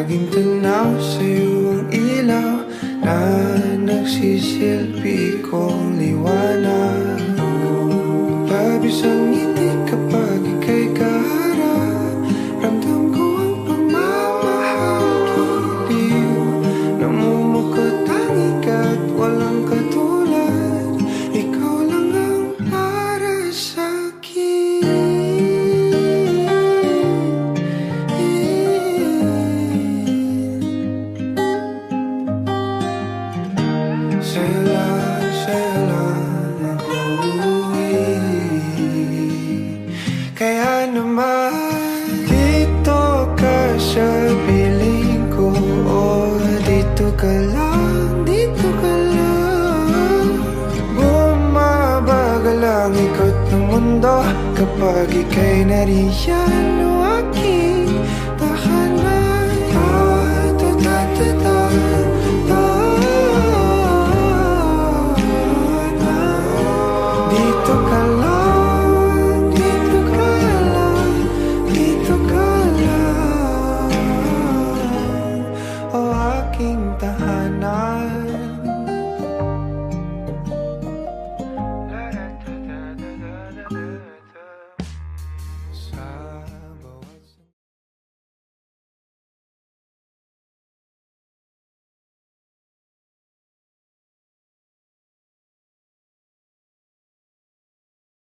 laging tanaw sa'yo ang ilaw na nagsisilbi kong liwanag. Labis ang ngiti kapag ika'y kaharap, ramdam ko ang pagmamahal, giliw. Namumukot ang ikat, walang katulad, ikaw lang ang para sa'kin. Sa'yo lang ako kaya naman dito ka sa piling ko, oh, dito ka lang, dito ka lang. Bumabagal ang ikot ng mundo kapag ika'y nariyan, o aking tahanan.